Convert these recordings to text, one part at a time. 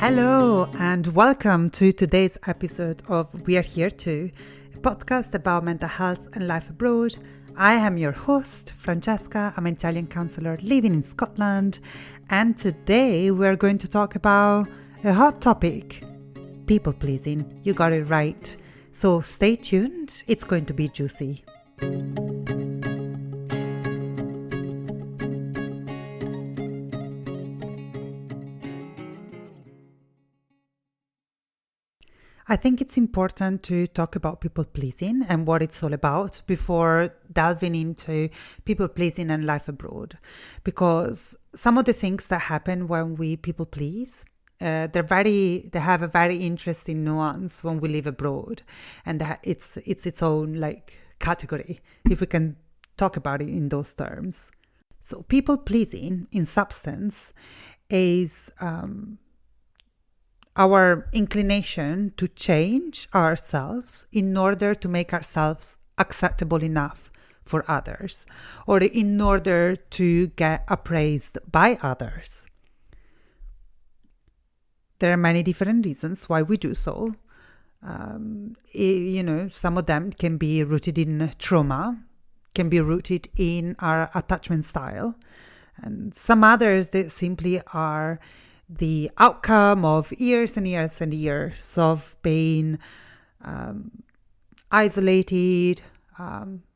Hello and welcome to today's episode of We're Here Too, a podcast about mental health and life abroad. I am your host, Francesca. I'm an Italian counsellor living in Scotland, and today we're going to talk about a hot topic, people pleasing. You got it right. So stay tuned, it's going to be juicy. I think it's important to talk about people pleasing and what it's all about before delving into people pleasing and life abroad. Because some of the things that happen when we people please, they have a very interesting nuance when we live abroad, and that it's its own category, if we can talk about it in those terms. So people pleasing in substance is our inclination to change ourselves in order to make ourselves acceptable enough for others, or in order to get appraised by others. There are many different reasons why we do so. Some of them can be rooted in trauma, can be rooted in our attachment style, and some others that simply are the outcome of years and years and years of being isolated,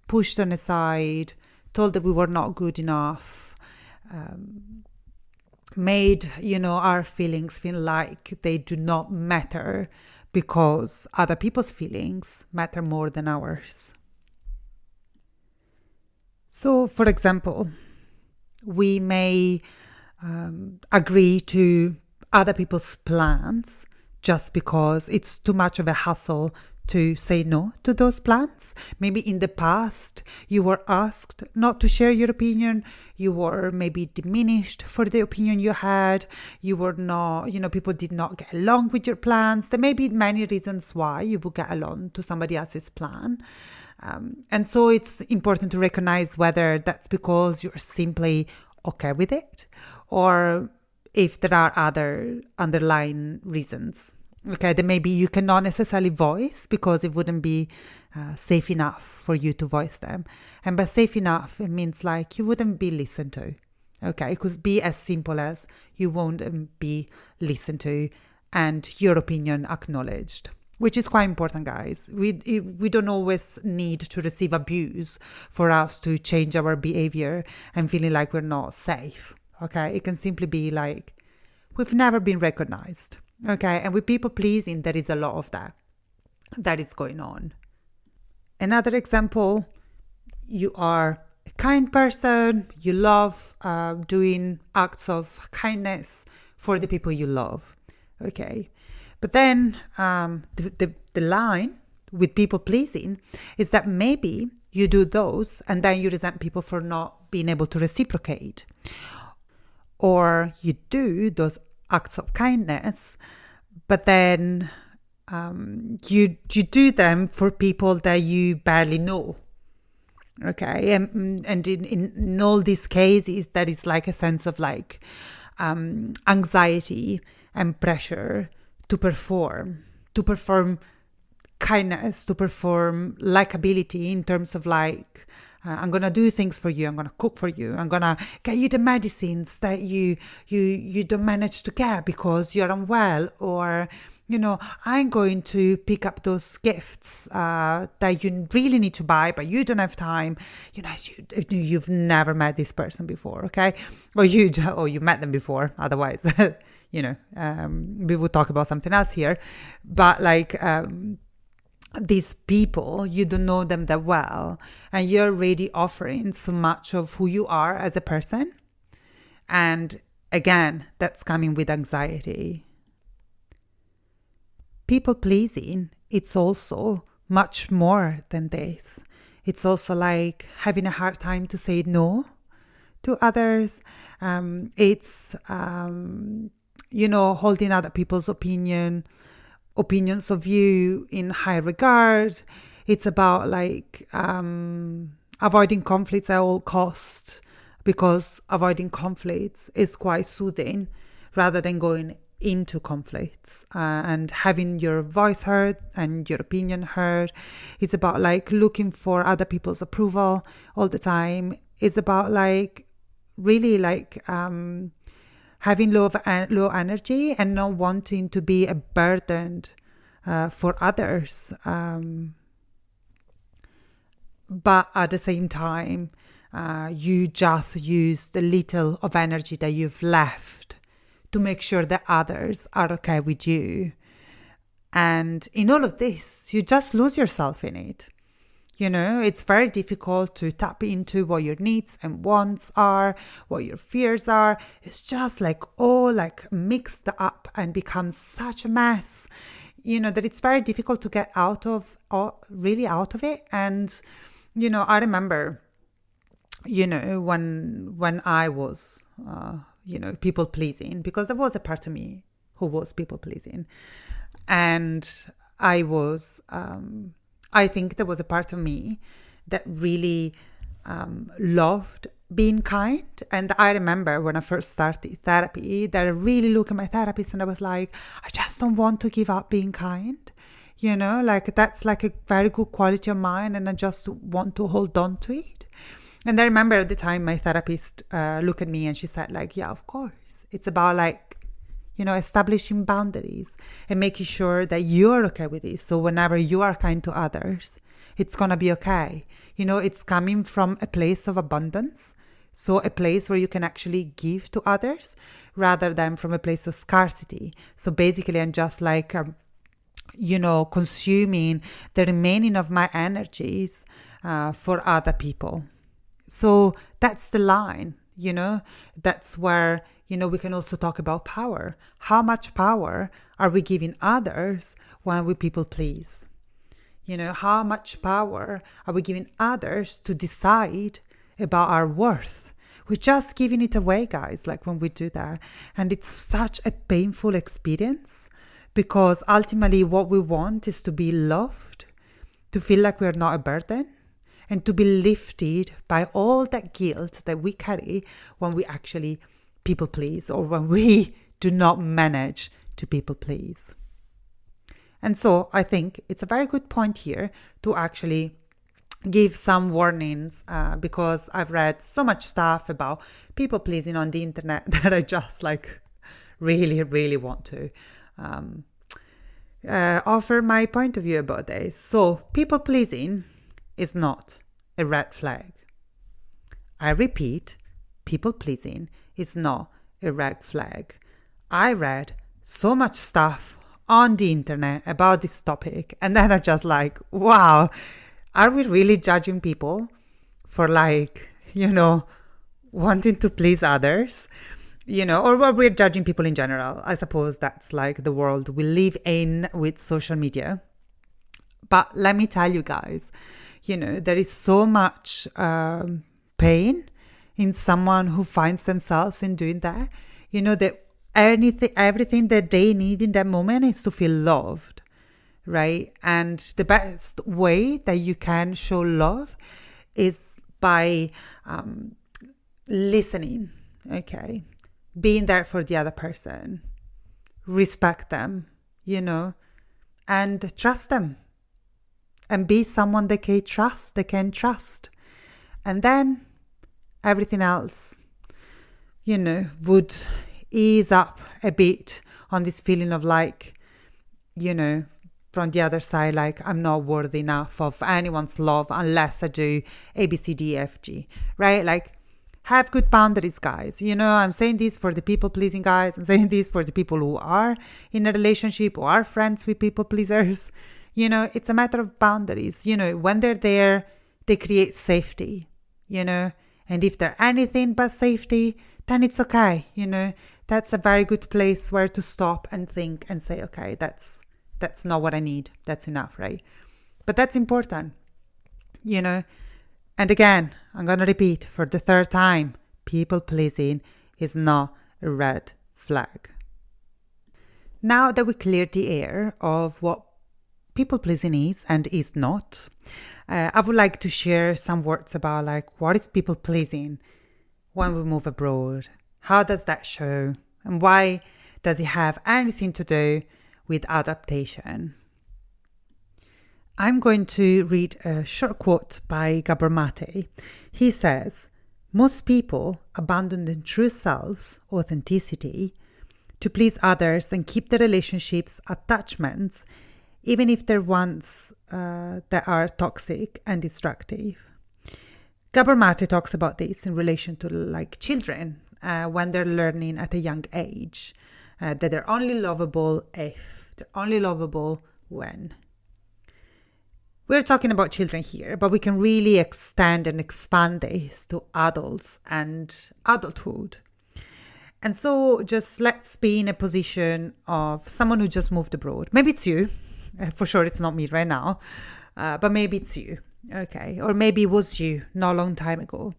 pushed on the side, told that we were not good enough, made, our feelings feel like they do not matter because other people's feelings matter more than ours. So, for example, we may agree to other people's plans just because it's too much of a hassle to say no to those plans. Maybe in the past you were asked not to share your opinion, you were maybe diminished for the opinion you had, you were not, people did not get along with your plans. There may be many reasons why you would get along to somebody else's plan. And so it's important to recognize whether that's because you're simply okay with it, or if there are other underlying reasons, that maybe you cannot necessarily voice because it wouldn't be safe enough for you to voice them. And by safe enough, it means you wouldn't be listened to. It could be as simple as you won't be listened to and your opinion acknowledged, which is quite important, guys. We don't always need to receive abuse for us to change our behavior and feeling like we're not safe. It can simply be we've never been recognized. And with people pleasing, there is a lot of that is going on. Another example, you are a kind person, you love doing acts of kindness for the people you love. But then the line with people pleasing is that maybe you do those and then you resent people for not being able to reciprocate. Or you do those acts of kindness, but then you do them for people that you barely know. And in all these cases, that is a sense of anxiety and pressure to perform kindness, to perform likability in terms of I'm going to do things for you, I'm going to cook for you, I'm going to get you the medicines that you don't manage to get because you're unwell, or, I'm going to pick up those gifts that you really need to buy, but you don't have time. You've never met this person before, or you met them before, otherwise, we would talk about something else here. But these people, you don't know them that well, and you're already offering so much of who you are as a person. And again, that's coming with anxiety. People pleasing, it's also much more than this. It's also having a hard time to say no to others. It's holding other people's opinions of you in high regard. It's about avoiding conflicts at all costs, because avoiding conflicts is quite soothing rather than going into conflicts and having your voice heard and your opinion heard. It's about like looking for other people's approval all the time. It's about like really like having low energy and not wanting to be a burden for others. But at the same time, you just use the little of energy that you've left to make sure that others are okay with you. And in all of this, you just lose yourself in it. You know, it's very difficult to tap into what your needs and wants are, what your fears are. It's just like all like mixed up and becomes such a mess, you know, that it's very difficult to get really out of it. And, you know, I remember, you know, when I was, you know, people pleasing, because there was a part of me who was people pleasing. And I was, I think there was a part of me that really loved being kind. And I remember when I first started therapy that I really looked at my therapist and I was like, I just don't want to give up being kind. You know, like that's like a very good quality of mine and I just want to hold on to it. And I remember at the time my therapist looked at me and she said like, yeah, of course. It's about like, you know, establishing boundaries and making sure that you're okay with it. So whenever you are kind to others, it's going to be okay. You know, it's coming from a place of abundance. So a place where you can actually give to others rather than from a place of scarcity. So basically I'm just like, you know, consuming the remaining of my energies for other people. So that's the line, you know, that's where, you know, we can also talk about power. How much power are we giving others when we people please? You know, how much power are we giving others to decide about our worth? We're just giving it away, guys, like when we do that. And it's such a painful experience because ultimately what we want is to be loved, to feel like we're not a burden, and to be lifted by all that guilt that we carry when we actually people please or when we do not manage to people please. And so I think it's a very good point here to actually give some warnings because I've read so much stuff about people pleasing on the internet that I just like really, really want to offer my point of view about this. So people pleasing is not a red flag. I repeat, people pleasing is not a red flag. I read so much stuff on the internet about this topic and then I'm just like, wow, are we really judging people for like, you know, wanting to please others? You know, or we're judging people in general. I suppose that's like the world we live in with social media. But let me tell you guys, you know, there is so much pain in someone who finds themselves in doing that. You know, that everything that they need in that moment is to feel loved, right? And the best way that you can show love is by listening, okay? Being there for the other person, respect them, you know, and trust them. And be someone they can trust. And then everything else, you know, would ease up a bit on this feeling of like, you know, from the other side, like I'm not worthy enough of anyone's love unless I do A, B, C, D, F, G, right? Like have good boundaries, guys. You know, I'm saying this for the people pleasing guys. I'm saying this for the people who are in a relationship, who are friends with people pleasers. You know, it's a matter of boundaries. You know, when they're there, they create safety, you know, and if they're anything but safety, then it's okay. You know, that's a very good place where to stop and think and say, okay, that's not what I need. That's enough, right? But that's important, you know. And again, I'm going to repeat for the third time, people pleasing is not a red flag. Now that we cleared the air of what people pleasing is and is not, I would like to share some words about like what is people pleasing when we move abroad, how does that show, and why does it have anything to do with adaptation? I'm going to read a short quote by Gabor Maté. He says, most people abandon their true selves, authenticity, to please others and keep the relationships, attachments, even if they're ones that are toxic and destructive. Gabor Maté talks about this in relation to like children when they're learning at a young age that they're only lovable if, they're only lovable when. We're talking about children here, but we can really extend and expand this to adults and adulthood. And so just let's be in a position of someone who just moved abroad. Maybe it's you. For sure it's not me right now, but maybe it's you. Okay, or maybe it was you not a long time ago,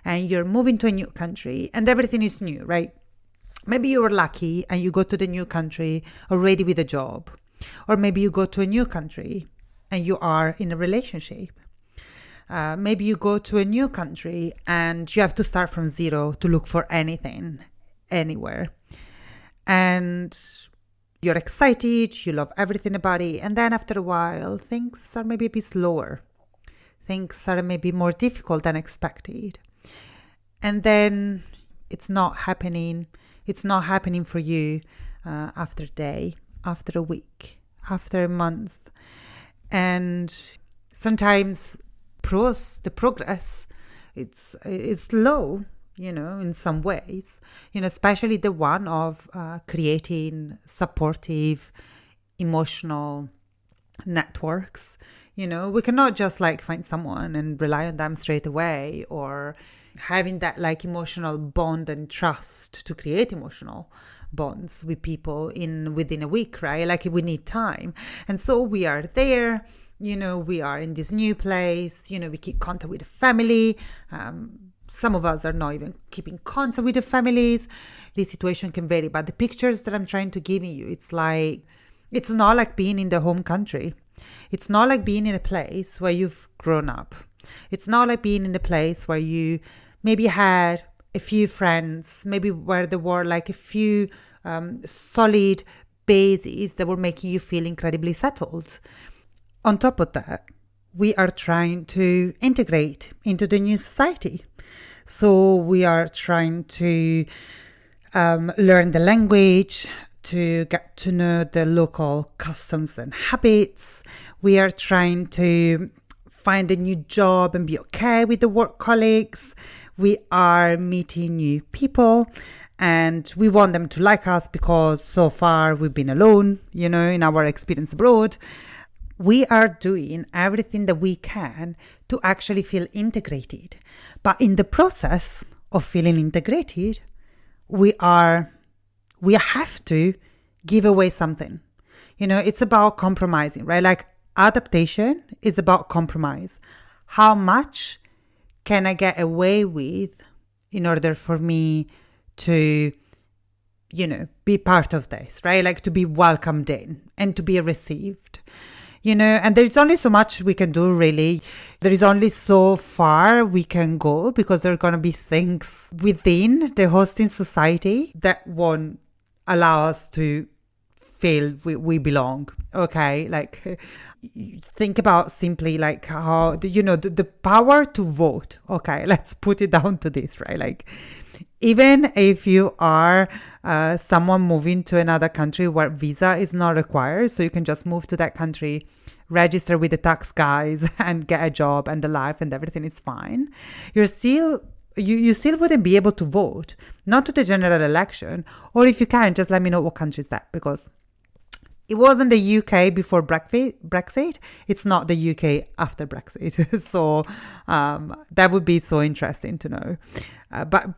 and you're moving to a new country and everything is new, right? Maybe you were lucky and you go to the new country already with a job, or maybe you go to a new country and you are in a relationship. Maybe you go to a new country and you have to start from zero to look for anything, anywhere. And you're excited, you love everything about it, and then after a while, things are maybe a bit slower. Things are maybe more difficult than expected. And then it's not happening. It's not happening for you after a day, after a week, after a month. And sometimes the progress, it's slow, in some ways, especially the one of creating supportive, emotional networks. We cannot just find someone and rely on them straight away, or having that emotional bond and trust to create emotional bonds with people within a week, right? We need time. And so we are there, we are in this new place, we keep contact with the family. Some of us are not even keeping contact with the families. The situation can vary, but the pictures that I'm trying to give you, it's not like being in the home country. It's not like being in a place where you've grown up. It's not like being in a place where you maybe had a few friends, maybe where there were a few solid bases that were making you feel incredibly settled. On top of that, we are trying to integrate into the new society. So we are trying to learn the language, to get to know the local customs and habits. We are trying to find a new job and be okay with the work colleagues. We are meeting new people and we want them to like us because so far we've been alone, in our experience abroad. We are doing everything that we can to actually feel integrated. But in the process of feeling integrated, we have to give away something. It's about compromising, right? Adaptation is about compromise. How much can I get away with in order for me to, be part of this, right? To be welcomed in and to be received. And there's only so much we can do, really. There is only so far we can go because there are going to be things within the hosting society that won't allow us to feel we belong. Okay, think about simply how the power to vote. Okay, let's put it down to this, right? Even if you are someone moving to another country where visa is not required, so you can just move to that country, register with the tax guys and get a job and the life and everything is fine, you still wouldn't be able to vote, not to the general election. Or if you can, just let me know what country is that, because it wasn't the UK before Brexit. It's not the UK after Brexit. So that would be so interesting to know. But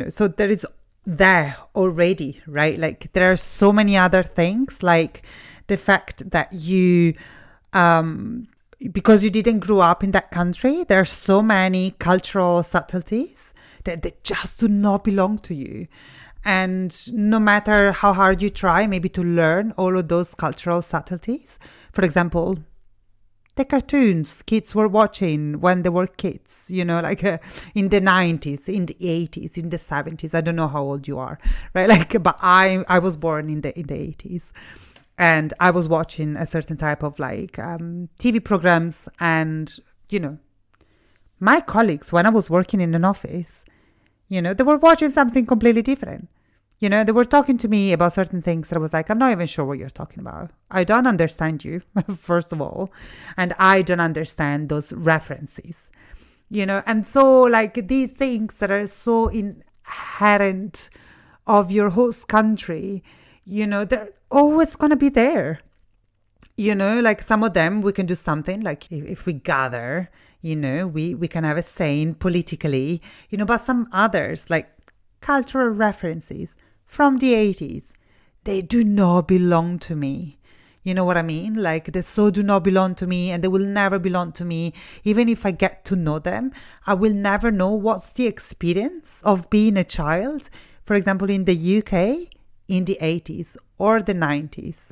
so there is there already, right? There are so many other things, like the fact that you, because you didn't grow up in that country, there are so many cultural subtleties that just do not belong to you. And no matter how hard you try maybe to learn all of those cultural subtleties, for example, the cartoons kids were watching when they were kids, like in the 90s, in the 80s, in the 70s. I don't know how old you are, right? But I was born in the 80s. And I was watching a certain type of TV programs, and, my colleagues, when I was working in an office, they were watching something completely different. They were talking to me about certain things that I was like, I'm not even sure what you're talking about. I don't understand you, first of all. And I don't understand those references, And so these things that are so inherent of your host country, they're always going to be there. Some of them we can do something, if we gather, we can have a saying politically, but some others, cultural references from the 80s, they do not belong to me. You know what I mean? They so do not belong to me, and they will never belong to me. Even if I get to know them, I will never know what's the experience of being a child, for example, in the UK in the 80s or the 90s.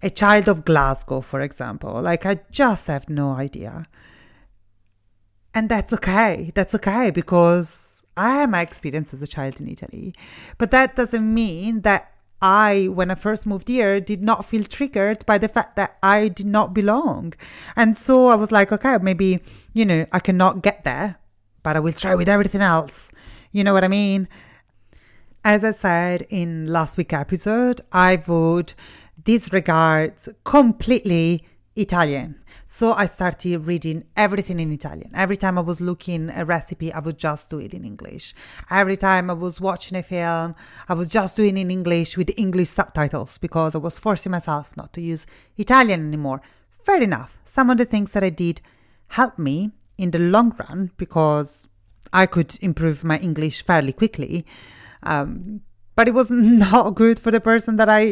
A child of Glasgow, for example. I just have no idea. And that's okay. That's okay, because I had my experience as a child in Italy. But that doesn't mean that when I first moved here, did not feel triggered by the fact that I did not belong. And so I was like, okay, maybe, I cannot get there, but I will try with everything else. You know what I mean? As I said in last week's episode, I would disregard completely Italian. So I started reading everything in Italian. Every time I was looking a recipe, I would just do it in English. Every time I was watching a film, I was just doing it in English with English subtitles, because I was forcing myself not to use Italian anymore. Fair enough. Some of the things that I did helped me in the long run, because I could improve my English fairly quickly. But it was not good for the person that I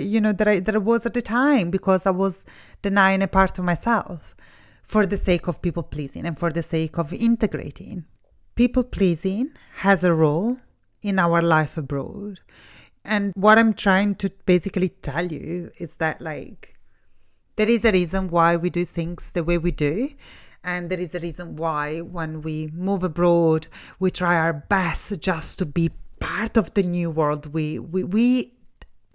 was at the time, because I was denying a part of myself for the sake of people pleasing and for the sake of integrating. People pleasing has a role in our life abroad. And what I'm trying to basically tell you is that there is a reason why we do things the way we do. And there is a reason why when we move abroad, we try our best just to be part of the new world we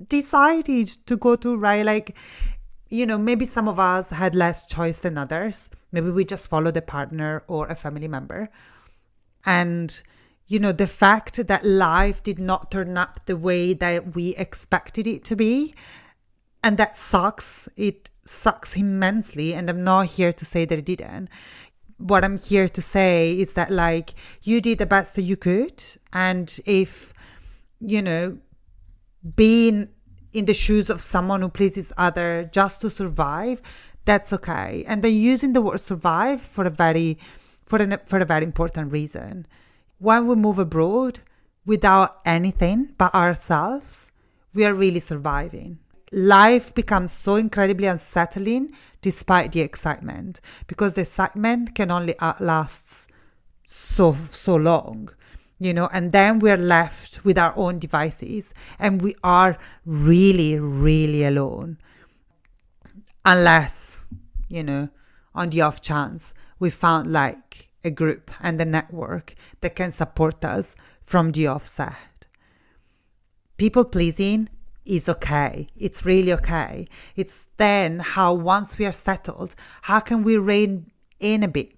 decided to go to, right? Maybe some of us had less choice than others. Maybe we just followed a partner or a family member. And, the fact that life did not turn up the way that we expected it to be, and that sucks. It sucks immensely. And I'm not here to say that it didn't. What I'm here to say is that you did the best that you could. And if, being in the shoes of someone who pleases others just to survive, that's okay. And then using the word survive for a very important reason. When we move abroad without anything but ourselves, we are really surviving. Life becomes so incredibly unsettling despite the excitement, because the excitement can only last so long, and then we are left with our own devices, and we are really, really alone. Unless, on the off chance, we found a group and a network that can support us from the offset. People pleasing is okay. It's really okay. It's then how, once we are settled, how can we rein in a bit?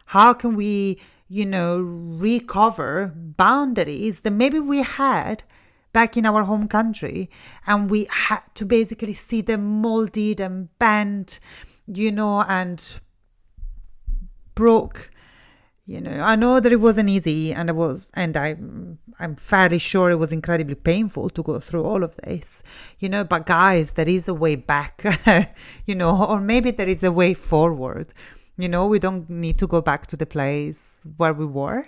How can we, recover boundaries that maybe we had back in our home country, and we had to basically see them molded and bent, and broke. I know that it wasn't easy, and I'm fairly sure it was incredibly painful to go through all of this, but guys, there is a way back, or maybe there is a way forward. We don't need to go back to the place where we were.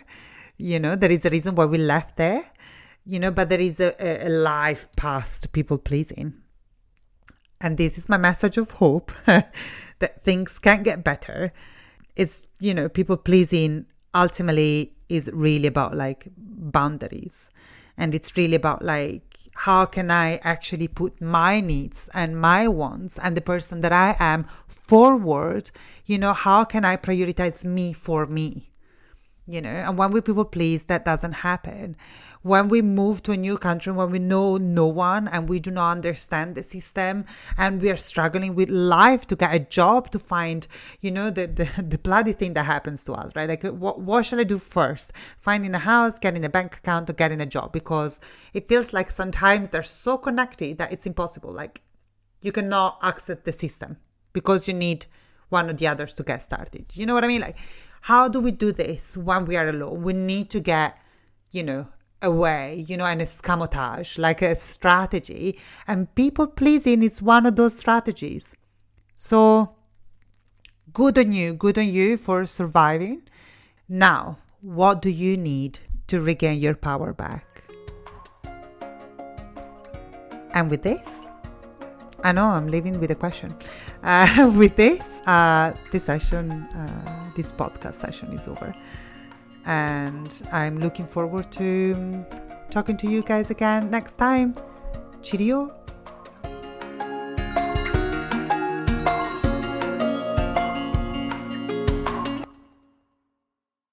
There is a reason why we left there, but there is a life past people pleasing. And this is my message of hope that things can get better. It's, people pleasing ultimately is really about boundaries. And it's really about how can I actually put my needs and my wants and the person that I am forward? How can I prioritize me for me? And when we people please, that doesn't happen. When we move to a new country, when we know no one and we do not understand the system and we are struggling with life to get a job, to find, the bloody thing that happens to us, right? Like, what should I do first? Finding a house, getting a bank account, or getting a job? Because it feels like sometimes they're so connected that it's impossible. Like, you cannot accept the system because you need one or the others to get started. You know what I mean? Like, how do we do this when we are alone? We need to get, away, an escamotage, like a strategy. And people pleasing is one of those strategies. So good on you for surviving. Now, what do you need to regain your power back? And with this, I know I'm leaving with a question. With this, this podcast session is over. And I'm looking forward to talking to you guys again next time. Cheerio.